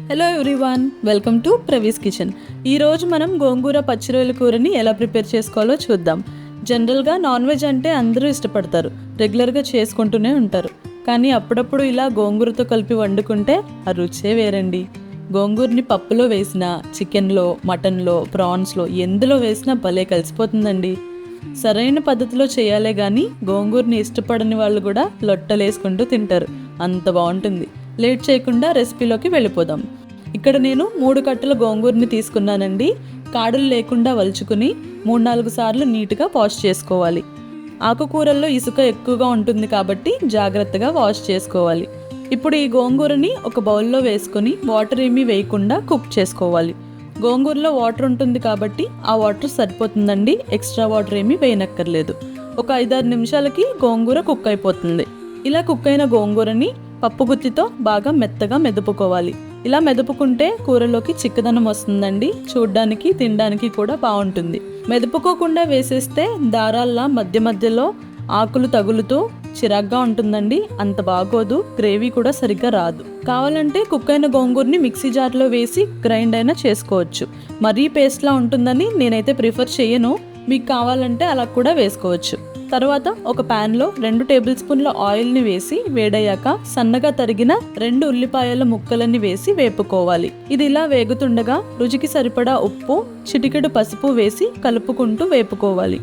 Hello everyone, welcome to ప్రవీస్ kitchen. ఈరోజు మనం గోంగూర పచ్చి రొయ్యల కూరని ఎలా ప్రిపేర్ చేసుకోవాలో చూద్దాం. జనరల్గా నాన్ వెజ్ అంటే అందరూ ఇష్టపడతారు, రెగ్యులర్గా చేసుకుంటూనే ఉంటారు. కానీ అప్పుడప్పుడు ఇలా గోంగూరతో కలిపి వండుకుంటే ఆ రుచే వేరండి. గోంగూరని పప్పులో వేసినా, చికెన్లో, మటన్లో, ప్రాన్స్లో ఎందులో వేసినా భలే కలిసిపోతుందండి. సరైన పద్ధతిలో చేయాలే కానీ గోంగూరని ఇష్టపడని వాళ్ళు కూడా లొట్టలేసుకుంటూ తింటారు, అంత బాగుంటుంది. లేట్ చేయకుండా రెసిపీలోకి వెళ్ళిపోదాం. ఇక్కడ నేను 3 కట్టల గోంగూరని తీసుకున్నానండి. కాడలు లేకుండా వలుచుకుని 3-4 సార్లు నీట్గా వాష్ చేసుకోవాలి. ఆకుకూరల్లో ఇసుక ఎక్కువగా ఉంటుంది కాబట్టి జాగ్రత్తగా వాష్ చేసుకోవాలి. ఇప్పుడు ఈ గోంగూరని ఒక బౌల్లో వేసుకొని వాటర్ ఏమీ వేయకుండా కుక్ చేసుకోవాలి. గోంగూరలో వాటర్ ఉంటుంది కాబట్టి ఆ వాటర్ సరిపోతుందండి, ఎక్స్ట్రా వాటర్ ఏమీ వేయనక్కర్లేదు. ఒక 5-6 నిమిషాలకి గోంగూర కుక్ అయిపోతుంది. ఇలా కుక్ అయిన గోంగూరని పప్పు గుత్తితో బాగా మెత్తగా మెదుపుకోవాలి. ఇలా మెదుపుకుంటే కూరలోకి చిక్కదనం వస్తుందండి, చూడ్డానికి తినడానికి కూడా బాగుంటుంది. మెదుపుకోకుండా వేసేస్తే దారాల్లా మధ్య మధ్యలో ఆకులు తగులుతూ చిరాగ్గా ఉంటుందండి, అంత బాగోదు. గ్రేవీ కూడా సరిగ్గా రాదు. కావాలంటే కుక్ అయిన గోంగూరని మిక్సీ జార్లో వేసి గ్రైండ్ అయినా చేసుకోవచ్చు. మరీ పేస్ట్లా ఉంటుందని నేనైతే ప్రిఫర్ చేయను, మీకు కావాలంటే అలా కూడా వేసుకోవచ్చు. తర్వాత ఒక ప్యాన్లో 2 టేబుల్ స్పూన్ల ఆయిల్ని వేసి వేడయ్యాక సన్నగా తరిగిన 2 ఉల్లిపాయల ముక్కలని వేసి వేపుకోవాలి. ఇది ఇలా వేగుతుండగా రుచికి సరిపడా ఉప్పు, చిటికెడు పసుపు వేసి కలుపుకుంటూ వేపుకోవాలి.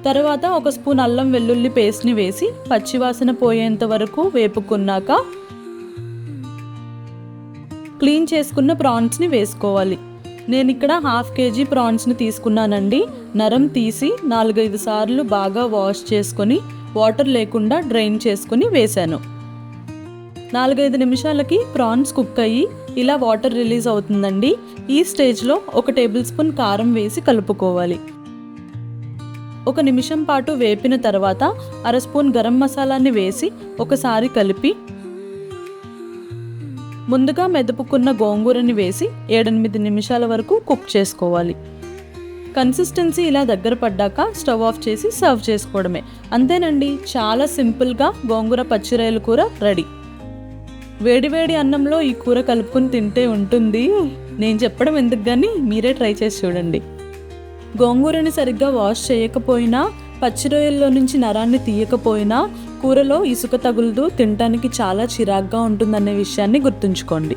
తర్వాత ఒక స్పూన్ అల్లం వెల్లుల్లి పేస్ట్ని వేసి పచ్చివాసన పోయేంత వరకు వేపుకున్నాక క్లీన్ చేసుకున్న ప్రాన్స్ని వేసుకోవాలి. నేను ఇక్కడ 1/2 kg ప్రాన్స్ని తీసుకున్నానండి. నరం తీసి 4-5 సార్లు బాగా వాష్ చేసుకొని వాటర్ లేకుండా డ్రైన్ చేసుకుని వేశాను. 4-5 నిమిషాలకి ప్రాన్స్ కుక్ అయ్యి ఇలా వాటర్ రిలీజ్ అవుతుందండి. ఈ స్టేజ్లో 1 టేబుల్ స్పూన్ కారం వేసి కలుపుకోవాలి. 1 నిమిషం పాటు వేపిన తర్వాత 1/2 స్పూన్ గరం మసాలాని వేసి ఒకసారి కలిపి ముందుగా మెదుపుకున్న గోంగూరని వేసి 7-8 నిమిషాల వరకు కుక్ చేసుకోవాలి. కన్సిస్టెన్సీ ఇలా దగ్గర పడ్డాక స్టవ్ ఆఫ్ చేసి సర్వ్ చేసుకోవడమే. అంతేనండి, చాలా సింపుల్గా గోంగూర పచ్చి రొయ్యల కూర రెడీ. వేడివేడి అన్నంలో ఈ కూర కలుపుకొని తింటే ఉంటుంది. నేను చెప్పడం ఎందుకు కానీ మీరే ట్రై చేసి చూడండి. గోంగూరని సరిగ్గా వాష్ చేయకపోయినా, పచ్చి రొయ్యల్లో నుంచి నరాన్ని తీయకపోయినా కూరలో ఇసుక తగులుతూ తినడానికి చాలా చిరాగ్గా ఉంటుందనే విషయాన్ని గుర్తుంచుకోండి.